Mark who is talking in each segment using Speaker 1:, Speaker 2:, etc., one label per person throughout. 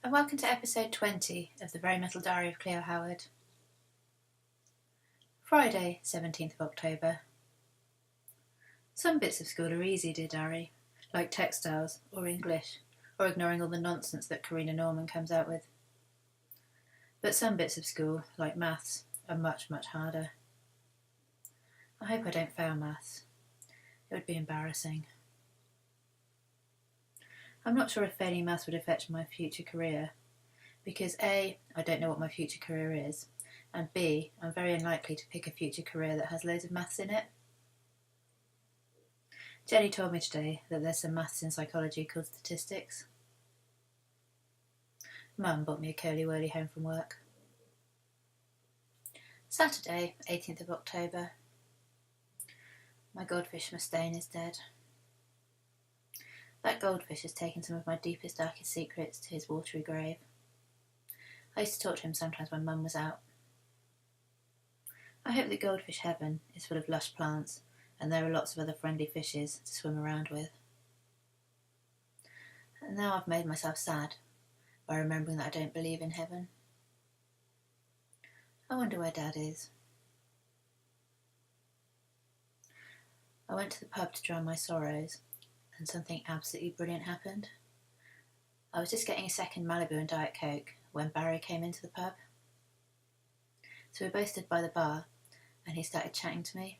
Speaker 1: and welcome to episode 20 of the Very Metal Diary of Cleo Howard. Friday, 17th of October. Some bits of school are easy, dear diary, like textiles or English, or ignoring all the nonsense that Karina Norman comes out with. But some bits of school, like maths, are much, much harder. I hope I don't fail maths. It would be embarrassing. I'm not sure if failing maths would affect my future career, because A, I don't know what my future career is, and B, I'm very unlikely to pick a future career that has loads of maths in it. Jenny told me today that there's some maths in psychology called statistics. Mum bought me a curly-whirly home from work. Saturday, 18th of October. My goldfish Mustaine is dead. That goldfish has taken some of my deepest, darkest secrets to his watery grave. I used to talk to him sometimes when Mum was out. I hope that goldfish heaven is full of lush plants and there are lots of other friendly fishes to swim around with. And now I've made myself sad by remembering that I don't believe in heaven. I wonder where Dad is. I went to the pub to drown my sorrows, and something absolutely brilliant happened. I was just getting a second Malibu and Diet Coke when Barry came into the pub. So we both stood by the bar, and he started chatting to me.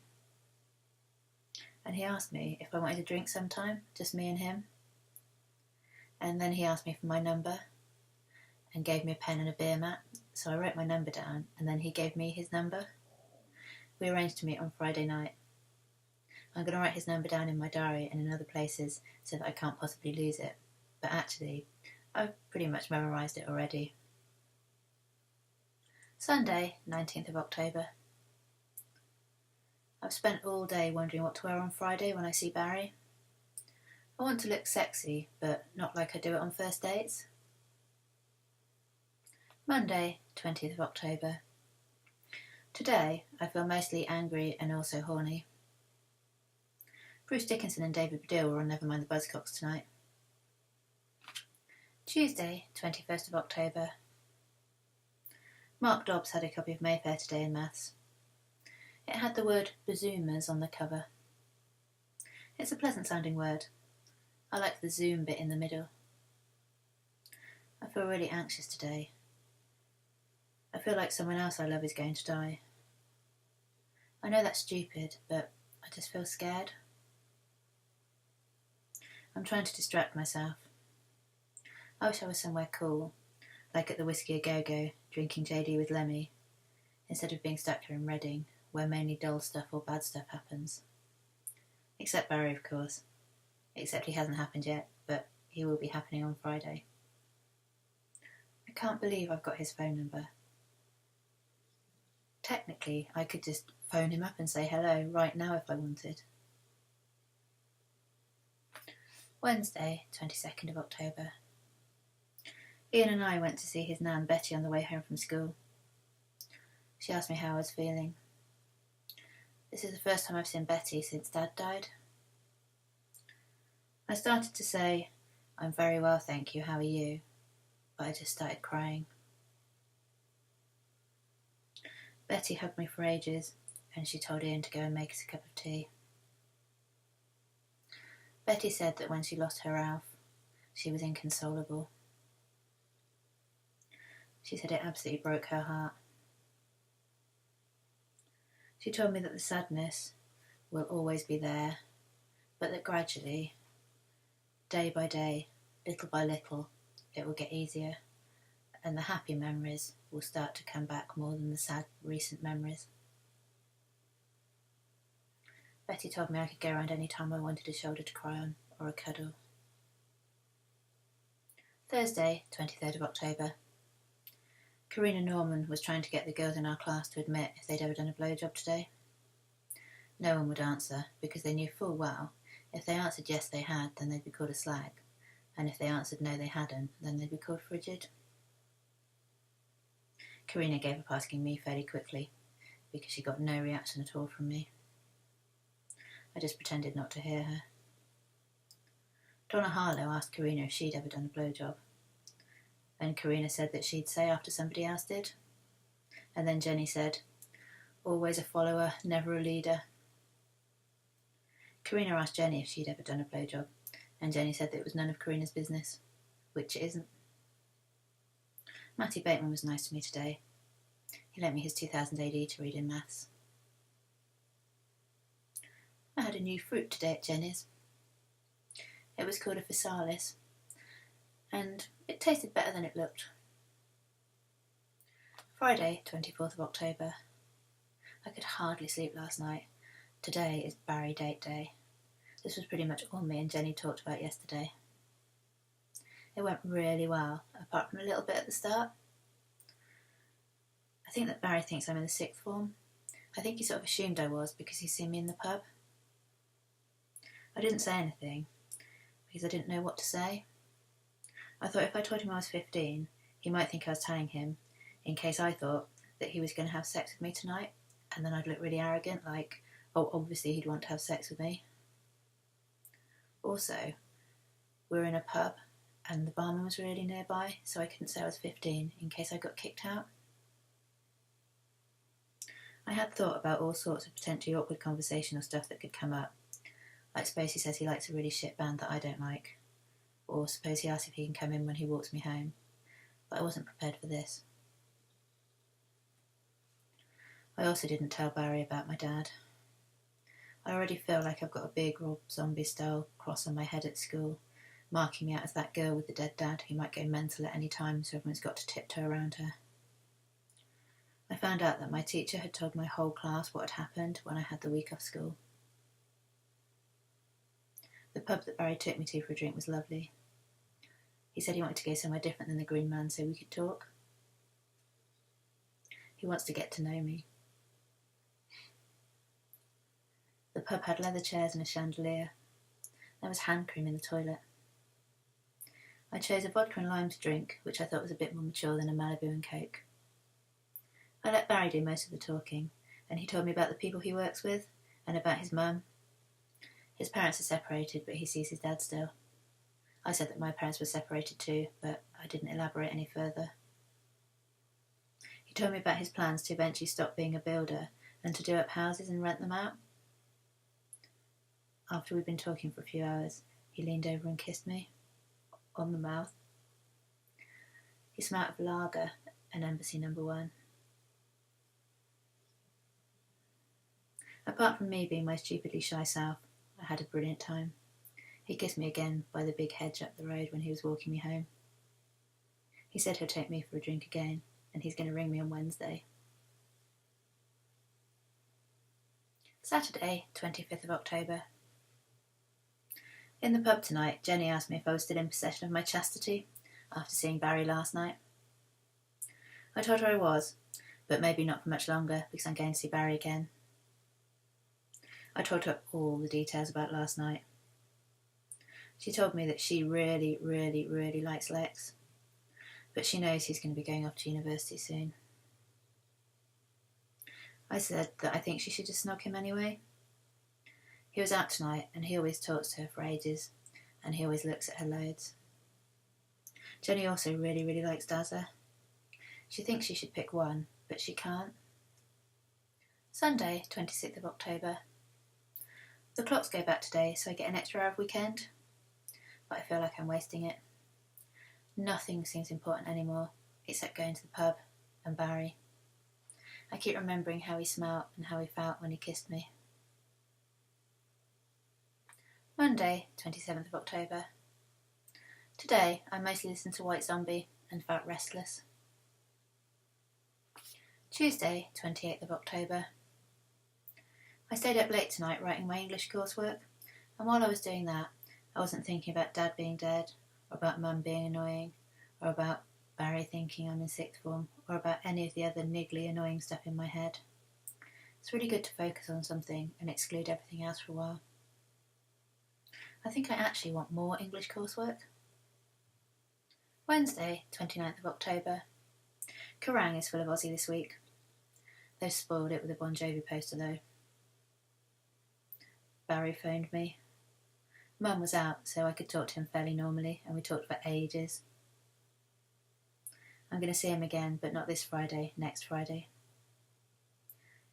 Speaker 1: And he asked me if I wanted to drink sometime, just me and him. And then he asked me for my number, and gave me a pen and a beer mat, so I wrote my number down, and then he gave me his number. We arranged to meet on Friday night. I'm going to write his number down in my diary and in other places so that I can't possibly lose it. But actually, I've pretty much memorised it already. Sunday, 19th of October. I've spent all day wondering what to wear on Friday when I see Barry. I want to look sexy, but not like I do it on first dates. Monday, 20th of October. Today, I feel mostly angry and also horny. Bruce Dickinson and David Baddiel were on Nevermind the Buzzcocks tonight. Tuesday, 21st of October. Mark Dobbs had a copy of Mayfair today in maths. It had the word Bazoomers on the cover. It's a pleasant sounding word. I like the zoom bit in the middle. I feel really anxious today. I feel like someone else I love is going to die. I know that's stupid, but I just feel scared. I'm trying to distract myself. I wish I was somewhere cool, like at the Whiskey A Go-Go, drinking JD with Lemmy, instead of being stuck here in Reading, where mainly dull stuff or bad stuff happens. Except Barry, of course. Except he hasn't happened yet, but he will be happening on Friday. I can't believe I've got his phone number. Technically, I could just phone him up and say hello right now if I wanted. Wednesday, 22nd of October. Ian and I went to see his nan Betty on the way home from school. She asked me how I was feeling. This is the first time I've seen Betty since Dad died. I started to say, "I'm very well, thank you, how are you?" But I just started crying. Betty hugged me for ages, and she told Ian to go and make us a cup of tea. Betty said that when she lost her Ralph, she was inconsolable. She said it absolutely broke her heart. She told me that the sadness will always be there, but that gradually, day by day, little by little, it will get easier, and the happy memories will start to come back more than the sad recent memories. Betty told me I could go around any time I wanted a shoulder to cry on, or a cuddle. Thursday, 23rd of October. Karina Norman was trying to get the girls in our class to admit if they'd ever done a blowjob today. No one would answer, because they knew full well if they answered yes they had, then they'd be called a slag, and if they answered no they hadn't, then they'd be called frigid. Karina gave up asking me fairly quickly, because she got no reaction at all from me. I just pretended not to hear her. Donna Harlow asked Karina if she'd ever done a blowjob, and Karina said that she'd say after somebody else did. And then Jenny said, always a follower, never a leader. Karina asked Jenny if she'd ever done a blowjob, and Jenny said that it was none of Karina's business, which it isn't. Matty Bateman was nice to me today. He lent me his 2000 AD to read in maths. I had a new fruit today at Jenny's. It was called a physalis, and it tasted better than it looked. Friday, 24th of October. I could hardly sleep last night. Today is Barry date day. This was pretty much all me and Jenny talked about yesterday. It went really well, apart from a little bit at the start. I think that Barry thinks I'm in the sixth form. I think he sort of assumed I was because he's seen me in the pub. I didn't say anything because I didn't know what to say. I thought if I told him I was 15, he might think I was telling him in case I thought that he was going to have sex with me tonight, and then I'd look really arrogant, like, oh, obviously he'd want to have sex with me. Also, we were in a pub and the barman was really nearby, so I couldn't say I was 15 in case I got kicked out. I had thought about all sorts of potentially awkward conversational stuff that could come up, like suppose he says he likes a really shit band that I don't like, or suppose he asks if he can come in when he walks me home, but I wasn't prepared for this. I also didn't tell Barry about my dad. I already feel like I've got a big Rob Zombie-style cross on my head at school, marking me out as that girl with the dead dad who might go mental at any time, so everyone's got to tiptoe around her. I found out that my teacher had told my whole class what had happened when I had the week off school. The pub that Barry took me to for a drink was lovely. He said he wanted to go somewhere different than the Green Man so we could talk. He wants to get to know me. The pub had leather chairs and a chandelier. There was hand cream in the toilet. I chose a vodka and lime to drink, which I thought was a bit more mature than a Malibu and Coke. I let Barry do most of the talking, and he told me about the people he works with, and about his mum. His parents are separated, but he sees his dad still. I said that my parents were separated too, but I didn't elaborate any further. He told me about his plans to eventually stop being a builder and to do up houses and rent them out. After we'd been talking for a few hours, he leaned over and kissed me on the mouth. He smelled of lager and Embassy No. 1. Apart from me being my stupidly shy self, I had a brilliant time. He kissed me again by the big hedge up the road when he was walking me home. He said he'll take me for a drink again, and he's going to ring me on Wednesday. Saturday, 25th of October. In the pub tonight, Jenny asked me if I was still in possession of my chastity after seeing Barry last night. I told her I was, but maybe not for much longer because I'm going to see Barry again. I told her all the details about last night. She told me that she really, really, really likes Lex, but she knows he's going to be going off to university soon. I said that I think she should just snog him anyway. He was out tonight and he always talks to her for ages and he always looks at her loads. Jenny also really, really likes Dazza. She thinks she should pick one, but she can't. Sunday, 26th of October. The clocks go back today, so I get an extra hour of weekend, but I feel like I'm wasting it. Nothing seems important anymore, except going to the pub and Barry. I keep remembering how he smelled and how he felt when he kissed me. Monday, 27th of October. Today, I mostly listened to White Zombie and felt restless. Tuesday, 28th of October. I stayed up late tonight writing my English coursework, and while I was doing that, I wasn't thinking about Dad being dead, or about Mum being annoying, or about Barry thinking I'm in sixth form, or about any of the other niggly annoying stuff in my head. It's really good to focus on something and exclude everything else for a while. I think I actually want more English coursework. Wednesday, 29th of October. Kerrang is full of Aussie this week. They've spoiled it with a Bon Jovi poster though. Barry phoned me. Mum was out, so I could talk to him fairly normally, and we talked for ages. I'm going to see him again, but not this Friday, next Friday.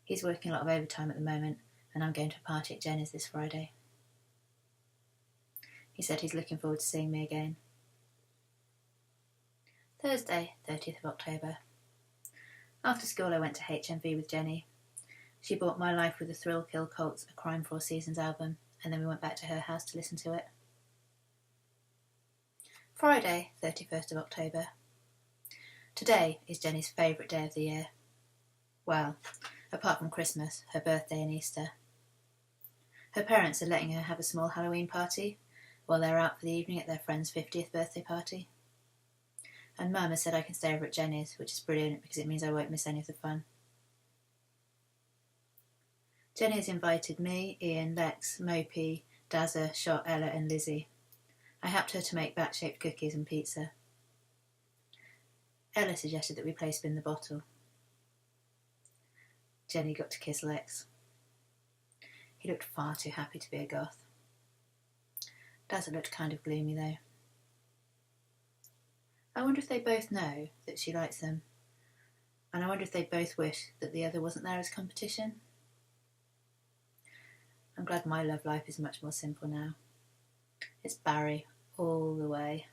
Speaker 1: He's working a lot of overtime at the moment, and I'm going to a party at Jenny's this Friday. He said he's looking forward to seeing me again. Thursday, 30th of October. After school I went to HMV with Jenny. She bought My Life with the Thrill Kill Cult's A Crime for All Seasons album, and then we went back to her house to listen to it. Friday, 31st of October. Today is Jenny's favourite day of the year. Well, apart from Christmas, her birthday and Easter. Her parents are letting her have a small Halloween party while they're out for the evening at their friend's 50th birthday party. And Mum has said I can stay over at Jenny's, which is brilliant because it means I won't miss any of the fun. Jenny has invited me, Ian, Lex, Mopey, Dazza, Shot, Ella and Lizzie. I helped her to make bat-shaped cookies and pizza. Ella suggested that we play Spin the Bottle. Jenny got to kiss Lex. He looked far too happy to be a goth. Dazza looked kind of gloomy though. I wonder if they both know that she likes them, and I wonder if they both wish that the other wasn't there as competition. I'm glad my love life is much more simple now. It's Barry all the way.